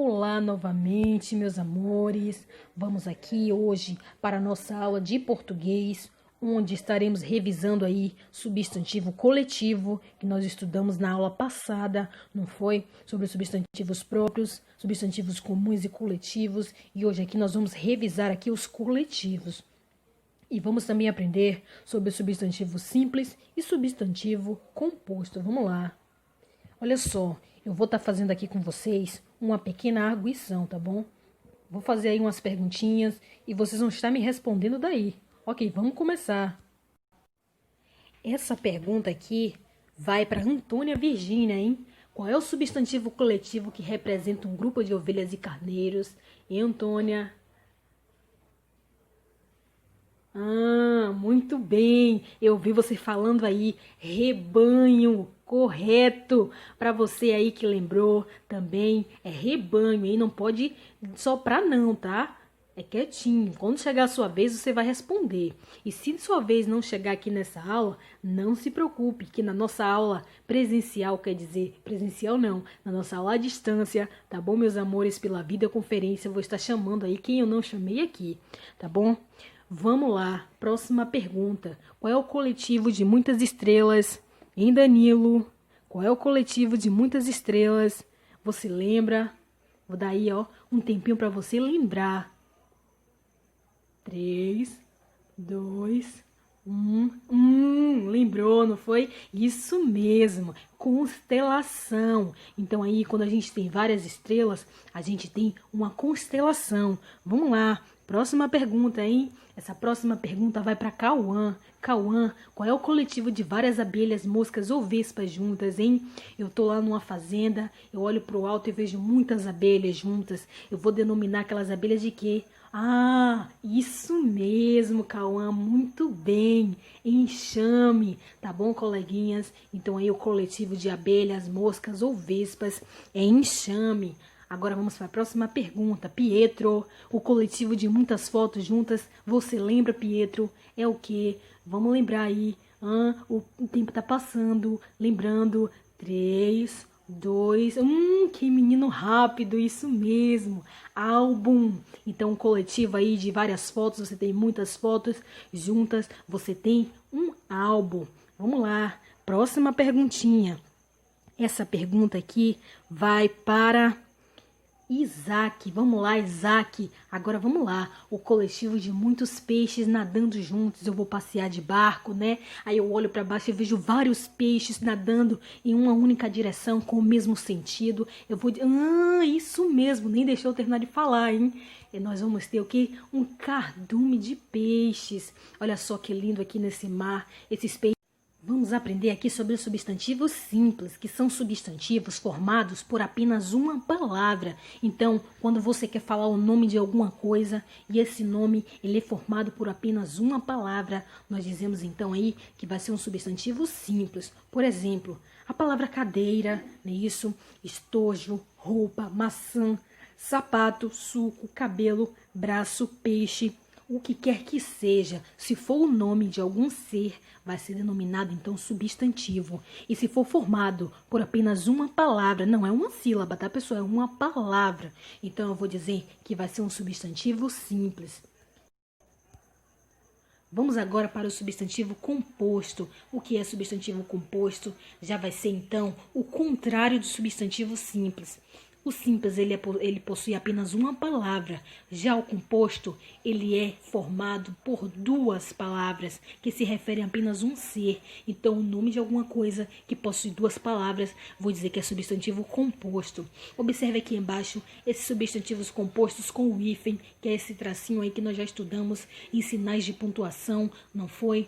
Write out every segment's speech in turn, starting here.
Olá novamente, meus amores. Vamos aqui hoje para a nossa aula de português, onde estaremos revisando aí substantivo coletivo, que nós estudamos na aula passada, não foi? Sobre substantivos próprios, substantivos comuns e coletivos, e hoje aqui nós vamos revisar aqui os coletivos. E vamos também aprender sobre o substantivo simples e substantivo composto. Vamos lá. Olha só, eu vou estar fazendo aqui com vocês uma pequena arguição, tá bom? Vou fazer aí umas perguntinhas e vocês vão estar me respondendo daí. Ok, vamos começar. Essa pergunta aqui vai para Antônia Virgínia, hein? Qual é o substantivo coletivo que representa um grupo de ovelhas e carneiros? E Antônia? Muito bem. Eu vi você falando aí, rebanho, correto. Para você aí que lembrou, também é rebanho, hein? Não pode soprar não, tá? É quietinho. Quando chegar a sua vez, você vai responder. E se sua vez não chegar aqui nessa aula, não se preocupe, que na nossa aula presencial, quer dizer, presencial não, na nossa aula à distância, tá bom, meus amores? Pela videoconferência, eu vou estar chamando aí quem eu não chamei aqui, tá bom? Vamos lá, próxima pergunta. Qual é o coletivo de muitas estrelas? Em Danilo, qual é o coletivo de muitas estrelas? Você lembra? Vou dar aí, ó, um tempinho para você lembrar. 3, 2, 1. Lembrou, não foi? Isso mesmo, constelação. Então aí, quando a gente tem várias estrelas, a gente tem uma constelação. Vamos lá, próxima pergunta, hein? Essa próxima pergunta vai para Cauã. Cauã, qual é o coletivo de várias abelhas, moscas ou vespas juntas, hein? Eu tô lá numa fazenda, eu olho pro alto e vejo muitas abelhas juntas. Eu vou denominar aquelas abelhas de quê? Isso mesmo, Cauã, muito bem. Enxame, tá bom, coleguinhas? Então aí o coletivo de abelhas, moscas ou vespas é enxame. Agora vamos para a próxima pergunta. Pietro, o coletivo de muitas fotos juntas, você lembra, Pietro? É o quê? Vamos lembrar aí. O tempo tá passando. Lembrando. 3, 2, que menino rápido, isso mesmo. Álbum. Então, um coletivo aí de várias fotos, você tem muitas fotos juntas, você tem um álbum. Vamos lá. Próxima perguntinha. Essa pergunta aqui vai para Isaac. Vamos lá, Isaac. Agora vamos lá. O coletivo de muitos peixes nadando juntos. Eu vou passear de barco, né? Aí eu olho para baixo e vejo vários peixes nadando em uma única direção com o mesmo sentido. Eu vou... isso mesmo. Nem deixou eu terminar de falar, hein? E nós vamos ter o quê? Um cardume de peixes. Olha só que lindo aqui nesse mar. Esses peixes. Vamos aprender aqui sobre os substantivos simples, que são substantivos formados por apenas uma palavra. Então, quando você quer falar o nome de alguma coisa e esse nome ele é formado por apenas uma palavra, nós dizemos então aí que vai ser um substantivo simples. Por exemplo, a palavra cadeira, não é isso? Estojo, roupa, maçã, sapato, suco, cabelo, braço, peixe. O que quer que seja, se for o nome de algum ser, vai ser denominado então substantivo. E se for formado por apenas uma palavra, não é uma sílaba, tá, pessoal? É uma palavra. Então eu vou dizer que vai ser um substantivo simples. Vamos agora para o substantivo composto. O que é substantivo composto? Já vai ser então o contrário do substantivo simples. O simples ele possui apenas uma palavra, já o composto ele é formado por duas palavras que se referem a apenas um ser. Então o nome de alguma coisa que possui duas palavras, vou dizer que é substantivo composto. Observe aqui embaixo esses substantivos compostos com o hífen, que é esse tracinho aí que nós já estudamos em sinais de pontuação, não foi?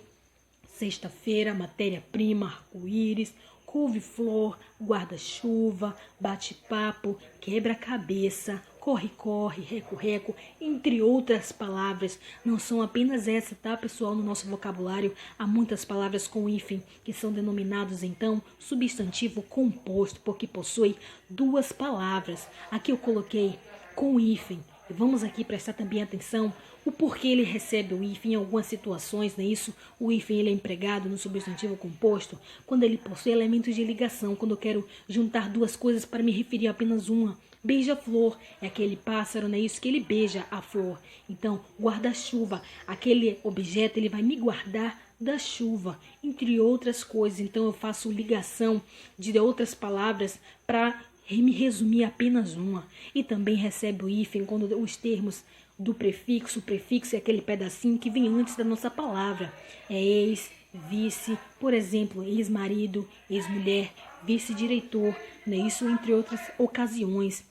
Sexta-feira, matéria-prima, arco-íris, couve-flor, guarda-chuva, bate-papo, quebra-cabeça, corre-corre, reco-reco, entre outras palavras. Não são apenas essas, tá, pessoal? No nosso vocabulário há muitas palavras com hífen que são denominados, então, substantivo composto, porque possui duas palavras. Aqui eu coloquei com hífen. Vamos aqui prestar também atenção o porquê ele recebe o hífen em algumas situações, não é isso? O hífen ele é empregado no substantivo composto quando ele possui elementos de ligação, quando eu quero juntar duas coisas para me referir a apenas uma. Beija-flor é aquele pássaro, não é isso? Que ele beija a flor. Então, guarda-chuva, aquele objeto, ele vai me guardar da chuva, entre outras coisas. Então, eu faço ligação de outras palavras para me resumir apenas uma. E também recebe o hífen quando os termos do prefixo, o prefixo é aquele pedacinho que vem antes da nossa palavra. É ex, vice, por exemplo, ex-marido, ex-mulher, vice-diretor, né? Isso entre outras ocasiões.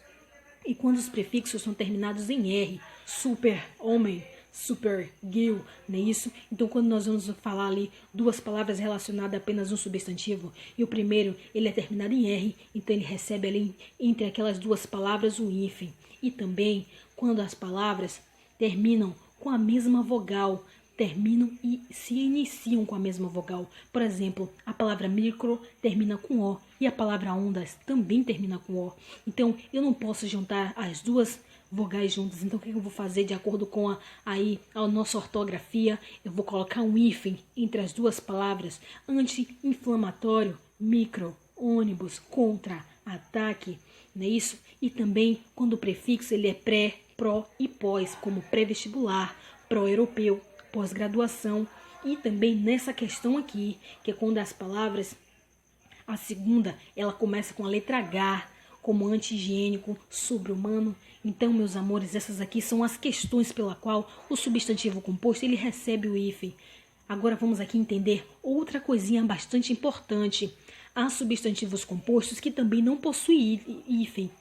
E quando os prefixos são terminados em R, super, homem, super, girl, não é isso? Então, quando nós vamos falar ali duas palavras relacionadas a apenas um substantivo, e o primeiro, ele é terminado em R, então ele recebe ali entre aquelas duas palavras o hífen. E também, quando as palavras terminam com a mesma vogal, terminam e se iniciam com a mesma vogal. Por exemplo, a palavra micro termina com O e a palavra ondas também termina com O. Então, eu não posso juntar as duas vogais juntas. Então, o que eu vou fazer de acordo com a nossa ortografia? Eu vou colocar um hífen entre as duas palavras. Anti-inflamatório, micro, ônibus, contra, ataque, não é isso? E também quando o prefixo ele é pré, pró e pós, como pré-vestibular, pró-europeu, pós-graduação. E também nessa questão aqui, que é quando as palavras, a segunda, ela começa com a letra H, como anti-higiênico, sobre-humano. Então, meus amores, essas aqui são as questões pela qual o substantivo composto ele recebe o hífen. Agora vamos aqui entender outra coisinha bastante importante. Há substantivos compostos que também não possuem hífen.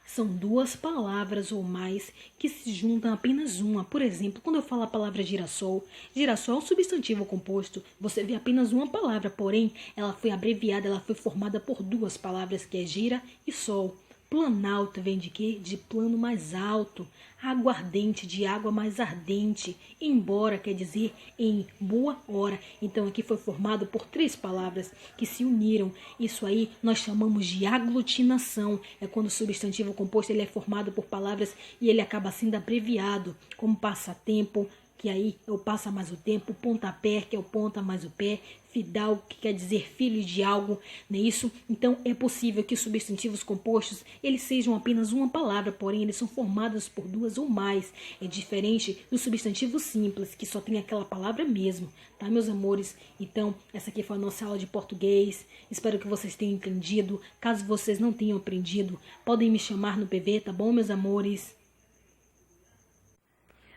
São duas palavras ou mais que se juntam apenas uma. Por exemplo, quando eu falo a palavra girassol, girassol é um substantivo composto. Você vê apenas uma palavra, porém, ela foi abreviada, ela foi formada por duas palavras, que é gira e sol. Planalto vem de quê? De plano mais alto. Aguardente, de água mais ardente. Embora quer dizer em boa hora. Então aqui foi formado por três palavras que se uniram. Isso aí nós chamamos de aglutinação. É quando o substantivo composto ele é formado por palavras e ele acaba sendo abreviado, como passatempo, que aí é o passa mais o tempo, pontapé, que é o ponta mais o pé, fidalgo, que quer dizer filho de algo, não é isso? Então, é possível que os substantivos compostos, eles sejam apenas uma palavra, porém, eles são formados por duas ou mais. É diferente do substantivo simples, que só tem aquela palavra mesmo, tá, meus amores? Então, essa aqui foi a nossa aula de português. Espero que vocês tenham entendido. Caso vocês não tenham aprendido, podem me chamar no PV, tá bom, meus amores?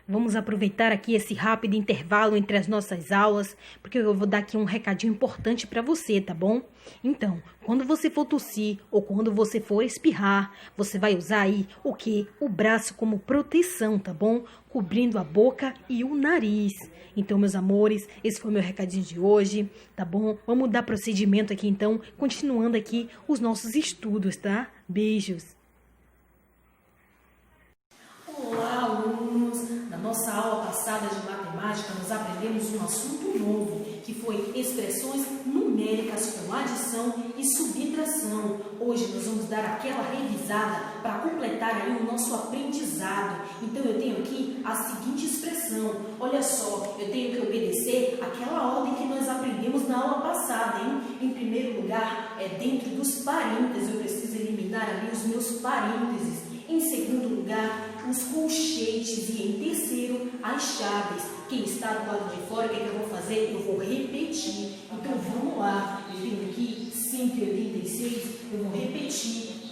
Vamos aproveitar aqui esse rápido intervalo entre as nossas aulas, porque eu vou dar aqui um recadinho importante para você, tá bom? Então, quando você for tossir ou quando você for espirrar, você vai usar aí o quê? O braço como proteção, tá bom? Cobrindo a boca e o nariz. Então, meus amores, esse foi o meu recadinho de hoje, tá bom? Vamos dar procedimento aqui então, continuando aqui os nossos estudos, tá? Beijos! Olá, alunos! Na nossa aula passada de matemática, nós aprendemos um assunto novo, que foi expressões numéricas com adição e subtração. Hoje nós vamos dar aquela revisada para completar aí o nosso aprendizado. Então eu tenho aqui a seguinte expressão. Olha só, eu tenho que obedecer aquela ordem que nós aprendemos na aula passada, hein? Em primeiro lugar, dentro dos parênteses, eu preciso eliminar ali os meus parênteses. Em segundo lugar, os colchetes e em terceiro, as chaves. Quem está do lado de fora, o que eu vou fazer? Eu vou repetir. Então, vamos lá. Eu tenho aqui 186, eu vou repetir.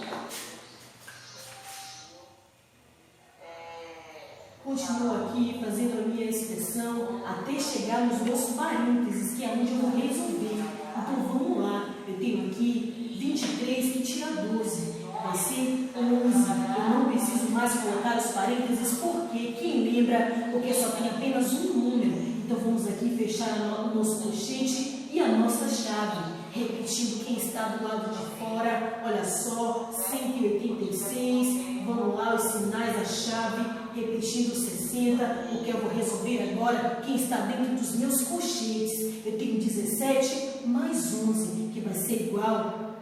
Continuo aqui fazendo a minha expressão até chegar nos meus parênteses, que é onde eu vou resolver. Então, vamos lá. Eu tenho aqui 23 que tira 12. Vai ser 11. Eu não preciso mais colocar os parênteses, porque quem lembra, porque só tem apenas um número. Então vamos aqui fechar o nosso colchete e a nossa chave. Repetindo quem está do lado de fora, olha só, 186. Vamos lá, os sinais, a chave, repetindo 60, porque eu vou resolver agora quem está dentro dos meus colchetes. Eu tenho 17 mais 11, que vai ser igual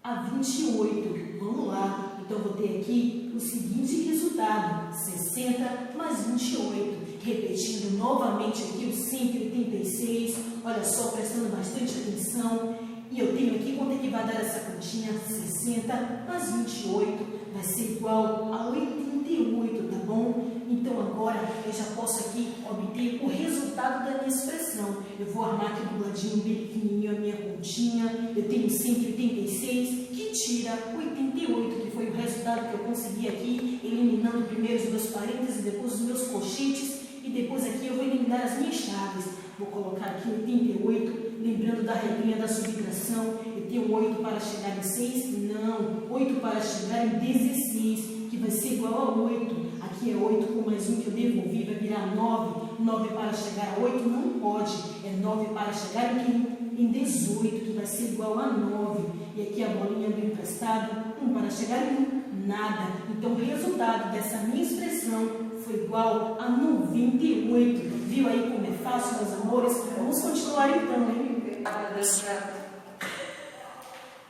a 28. Vamos lá. Então, vou ter aqui o seguinte resultado. 60 mais 28. Repetindo novamente aqui o 186. Olha só, prestando bastante atenção. E eu tenho aqui, quanto é que vai dar essa continha? 60 mais 28. vai ser igual a 88, tá bom? Então agora eu já posso aqui obter o resultado da minha expressão. Eu vou armar aqui do ladinho bem pequenininho a minha continha. Eu tenho 186 que tira 88, que foi o resultado que eu consegui aqui, eliminando primeiro os meus parênteses, depois os meus colchetes, e depois aqui eu vou eliminar as minhas chaves. Vou colocar aqui 88, lembrando da regrinha da subtração. Eu tenho 8 para chegar em 6? Não, 8 para chegar em 16, que vai ser igual a 8. Aqui é 8 com mais 1 que eu devolvi, vai virar 9. 9 para chegar a 8 não pode, é 9 para chegar em 18, que vai ser igual a 9. E aqui a bolinha do emprestado, 1 para chegar em 1, nada. Então o resultado dessa minha expressão foi igual a 98. Viu aí como é fácil, meus amores? Vamos continuar então, hein?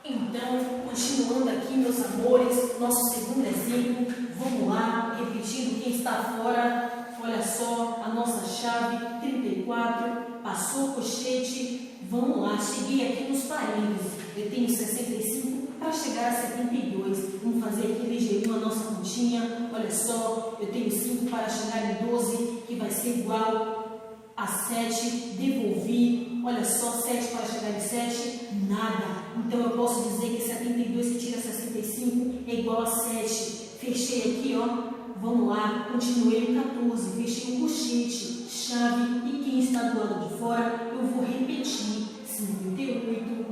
Então, continuando aqui, meus amores, nosso segundo exemplo. Vamos lá, repetindo quem está fora. Olha só, a nossa chave, 34, passou o colchete. Vamos lá, cheguei aqui nos parênteses. Eu tenho 65 para chegar a 72. Vamos fazer aqui ligeirinho a nossa continha. Olha só, eu tenho 5 para chegar em 12, que vai ser igual a 7. Devolvi. Olha só, 7 para chegar em 7, nada. Então eu posso dizer que 72 que tira 65 é igual a 7. Fechei aqui, ó. Vamos lá, continuei o 14, fechei o colchete, chave, e quem está do lado de fora, eu vou repetir. 58,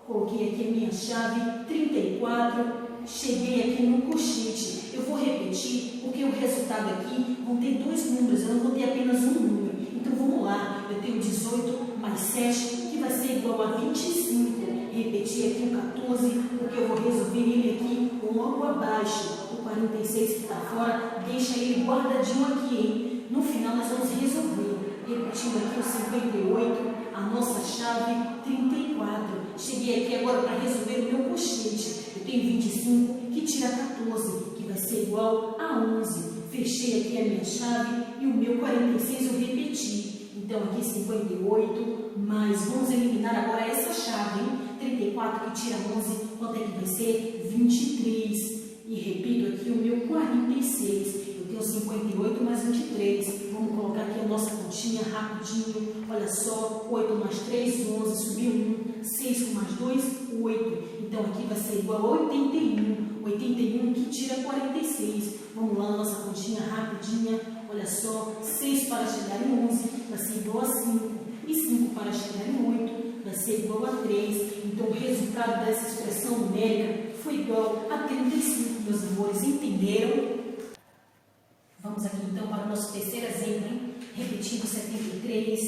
coloquei aqui a minha chave, 34, cheguei aqui no colchete. Eu vou repetir, porque o resultado aqui vão ter dois números, eu não vou ter apenas um número. Então vamos lá, eu tenho 18 mais 7, que vai ser igual a 25. Repetir aqui o 14, porque eu vou resolver ele aqui logo abaixo. O 46 que está fora, deixa ele guardadinho aqui, hein? No final nós vamos resolver. Repetindo aqui o 58, a nossa chave, 34. Cheguei aqui agora para resolver o meu colchete. Eu tenho 25, que tira 14, que vai ser igual a 11. Fechei aqui a minha chave e o meu 46 eu repeti. Então aqui 58, mas vamos eliminar agora essa chave, hein? 34 que tira 11, quanto é que vai ser? 23. E repito aqui o meu 46. Eu tenho 58 mais 23. Vamos colocar aqui a nossa continha rapidinho. Olha só, 8 mais 3, 11, subiu 1. 6 com mais 2, 8. Então aqui vai ser igual a 81. 81 que tira 46. Vamos lá, nossa continha rapidinha. Olha só, 6 para chegar em 11 vai ser igual a 5. E 5 para chegar em 8 vai ser igual a 3. Então o resultado dessa expressão numérica foi igual a 35, meus amores. Entenderam? Vamos aqui então para o nosso terceiro exemplo, hein? Repetindo 73,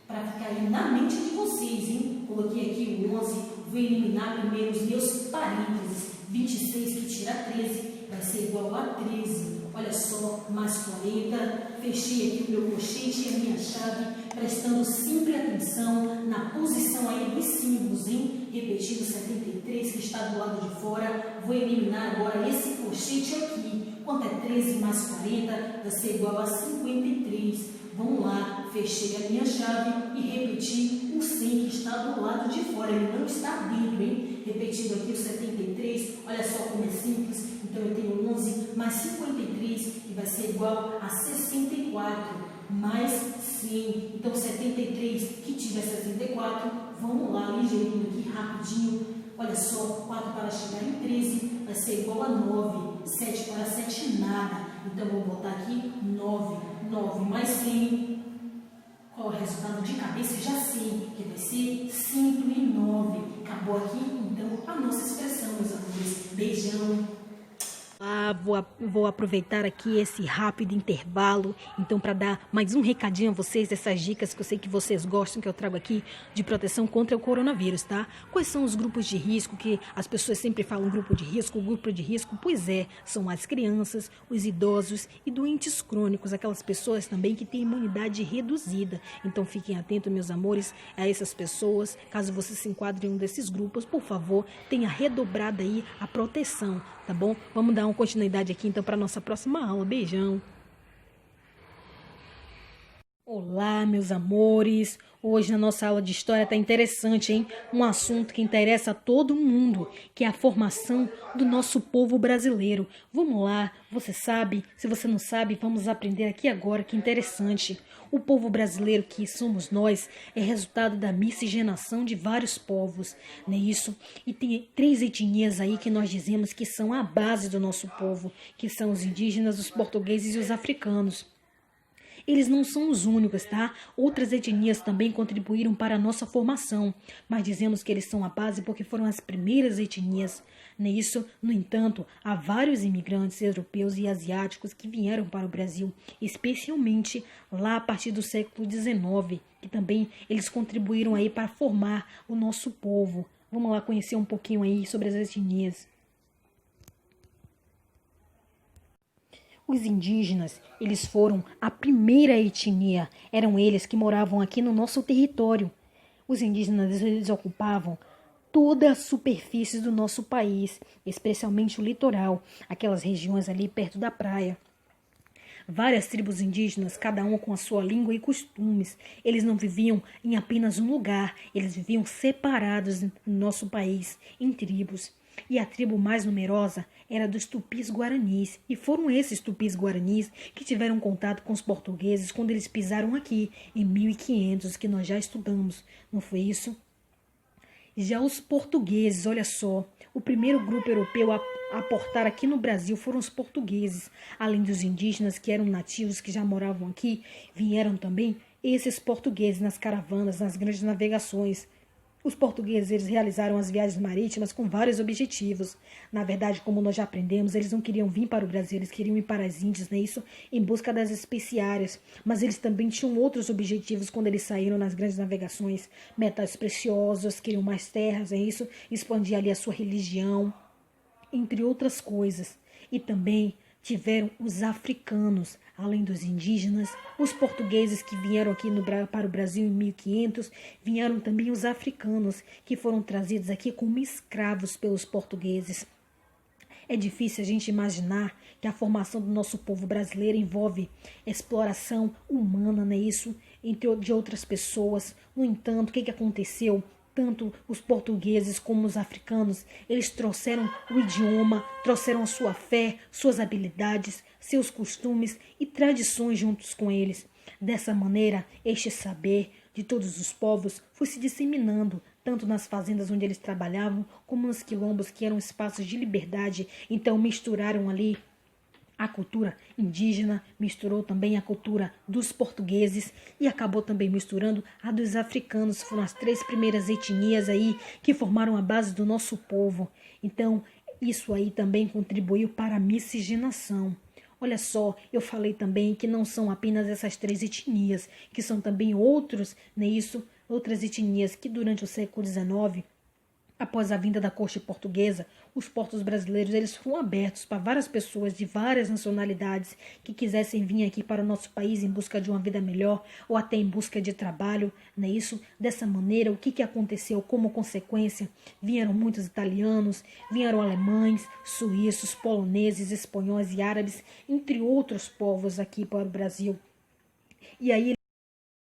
para ficar aí na mente de vocês, hein? Coloquei aqui o 11, vou eliminar primeiro os meus parênteses. 26 que tira 13 vai ser igual a 13. Olha só, mais 40. Fechei aqui o meu colchete e a minha chave, prestando sempre atenção na posição aí dos símbolos, hein? Repetindo 73 que está do lado de fora. Vou eliminar agora esse colchete aqui. Quanto é 13 mais 40? Vai ser igual a 53. Vamos lá, fechei a minha chave e repeti o 100 que está do lado de fora. Ele não está dentro, hein? Repetindo aqui o 73. Olha só como é simples. Então eu tenho 11 mais 53 e vai ser igual a 64 mais 100. Então 73 que tiver 64. Vamos lá, ligeirinho aqui, rapidinho. Olha só, 4 para chegar em 13 vai ser igual a 9. 7 para 7, nada. Então vou botar aqui 9. 9 mais 100. Qual é o resultado de cabeça? Eu já sei, que vai ser 109. Acabou aqui, então, a nossa expressão, meus amores. Beijão. Vou aproveitar aqui esse rápido intervalo, então, para dar mais um recadinho a vocês, dessas dicas que eu sei que vocês gostam, que eu trago aqui, de proteção contra o coronavírus, tá? Quais são os grupos de risco, que as pessoas sempre falam grupo de risco? Pois é, são as crianças, os idosos e doentes crônicos, aquelas pessoas também que têm imunidade reduzida. Então, fiquem atentos, meus amores, a essas pessoas. Caso você se enquadre em um desses grupos, por favor, tenha redobrada aí a proteção, tá bom? Vamos dar uma continuidade aqui então para a nossa próxima aula. Beijão! Olá, meus amores! Hoje na nossa aula de história tá interessante, hein? Um assunto que interessa a todo mundo, que é a formação do nosso povo brasileiro. Vamos lá, você sabe? Se você não sabe, vamos aprender aqui agora, que interessante. O povo brasileiro, que somos nós, é resultado da miscigenação de vários povos, não é isso? E tem 3 etnias aí que nós dizemos que são a base do nosso povo, que são os indígenas, os portugueses e os africanos. Eles não são os únicos, tá? Outras etnias também contribuíram para a nossa formação, mas dizemos que eles são a base porque foram as primeiras etnias. Nisso, no entanto, há vários imigrantes europeus e asiáticos que vieram para o Brasil, especialmente lá a partir do século XIX, que também eles contribuíram aí para formar o nosso povo. Vamos lá conhecer um pouquinho aí sobre as etnias. Os indígenas, eles foram a primeira etnia, eram eles que moravam aqui no nosso território. Os indígenas, eles ocupavam toda a superfície do nosso país, especialmente o litoral, aquelas regiões ali perto da praia. Várias tribos indígenas, cada uma com a sua língua e costumes. Eles não viviam em apenas um lugar, eles viviam separados no nosso país, em tribos. E a tribo mais numerosa era dos tupis-guaranis. E foram esses tupis-guaranis que tiveram contato com os portugueses quando eles pisaram aqui, em 1500, que nós já estudamos. Não foi isso? Já os portugueses, olha só, o primeiro grupo europeu a aportar aqui no Brasil foram os portugueses. Além dos indígenas que eram nativos, que já moravam aqui, vieram também esses portugueses nas caravanas, nas grandes navegações. Os portugueses, eles realizaram as viagens marítimas com vários objetivos. Na verdade, como nós já aprendemos, eles não queriam vir para o Brasil, eles queriam ir para as Índias, né? Isso em busca das especiárias. Mas eles também tinham outros objetivos quando eles saíram nas grandes navegações. Metais preciosos, queriam mais terras, é isso? Expandir ali a sua religião, entre outras coisas. E também tiveram os africanos, além dos indígenas, os portugueses que vieram aqui para o Brasil em 1500, vieram também os africanos, que foram trazidos aqui como escravos pelos portugueses. É difícil a gente imaginar que a formação do nosso povo brasileiro envolve exploração humana, não é isso? De outras pessoas. No entanto, o que aconteceu? Tanto os portugueses como os africanos, eles trouxeram o idioma, trouxeram a sua fé, suas habilidades, seus costumes e tradições juntos com eles. Dessa maneira, este saber de todos os povos foi se disseminando, tanto nas fazendas onde eles trabalhavam, como nos quilombos, que eram espaços de liberdade. Então misturaram ali a cultura indígena, misturou também a cultura dos portugueses e acabou também misturando a dos africanos. Foram as 3 primeiras etnias aí que formaram a base do nosso povo. Então, isso aí também contribuiu para a miscigenação. Olha só, eu falei também que não são apenas essas 3 etnias, que são também outras etnias que durante o século XIX, após a vinda da corte portuguesa, os portos brasileiros eles foram abertos para várias pessoas de várias nacionalidades que quisessem vir aqui para o nosso país em busca de uma vida melhor ou até em busca de trabalho, não é isso? Dessa maneira, o que aconteceu como consequência? Vieram muitos italianos, vieram alemães, suíços, poloneses, espanhóis e árabes, entre outros povos aqui para o Brasil. E aí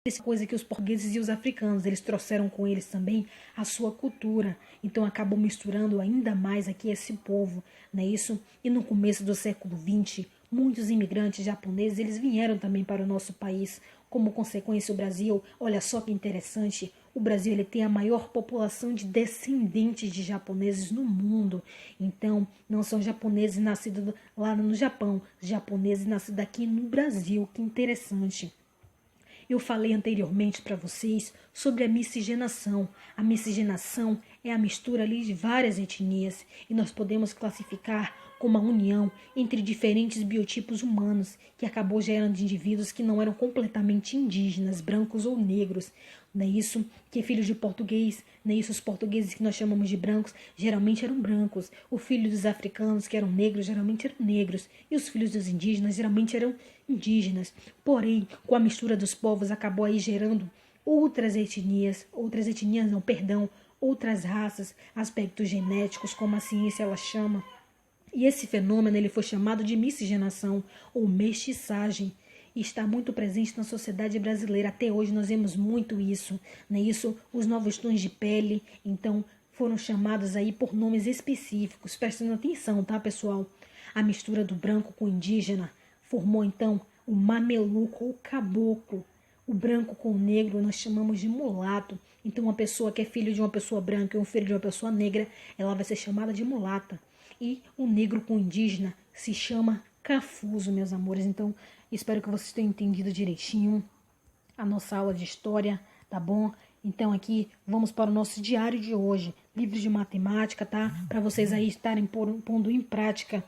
essa coisa que os portugueses e os africanos, eles trouxeram com eles também a sua cultura. Então acabou misturando ainda mais aqui esse povo, não é isso? E no começo do século XX, muitos imigrantes japoneses, eles vieram também para o nosso país. Como consequência, o Brasil, olha só que interessante, o Brasil ele tem a maior população de descendentes de japoneses no mundo. Então, não são japoneses nascidos lá no Japão, japoneses nascidos aqui no Brasil. Que interessante. Eu falei anteriormente para vocês sobre a miscigenação. A miscigenação é a mistura ali de várias etnias e nós podemos classificar como a união entre diferentes biotipos humanos que acabou gerando indivíduos que não eram completamente indígenas, brancos ou negros. Não é isso? Que filhos de português, não é isso? Os portugueses que nós chamamos de brancos geralmente eram brancos. O filho dos africanos que eram negros geralmente eram negros. E os filhos dos indígenas geralmente eram indígenas. Porém, com a mistura dos povos acabou aí gerando outras raças, aspectos genéticos, como a ciência ela chama. E esse fenômeno ele foi chamado de miscigenação ou mestiçagem. e está muito presente na sociedade brasileira. Até hoje nós vemos muito isso, né? Isso, os novos tons de pele, então foram chamados aí por nomes específicos. Prestem atenção, tá, pessoal? A mistura do branco com o indígena formou então o mameluco ou caboclo. O branco com o negro nós chamamos de mulato. Então uma pessoa que é filho de uma pessoa branca e um filho de uma pessoa negra, ela vai ser chamada de mulata. E o negro com o indígena se chama cafuzo, meus amores. Então espero que vocês tenham entendido direitinho a nossa aula de história, tá bom? Então aqui vamos para o nosso diário de hoje, livro de matemática, tá? Para vocês aí estarem pondo em prática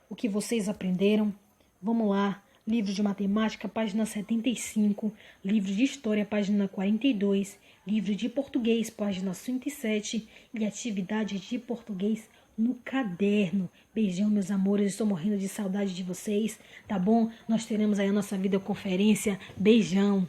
o que vocês aprenderam. Vamos lá, livro de matemática, página 75, livro de história, página 42, livro de português, página 107 e atividade de português no caderno. Beijão, meus amores, estou morrendo de saudade de vocês, tá bom? Nós teremos aí a nossa videoconferência. Beijão.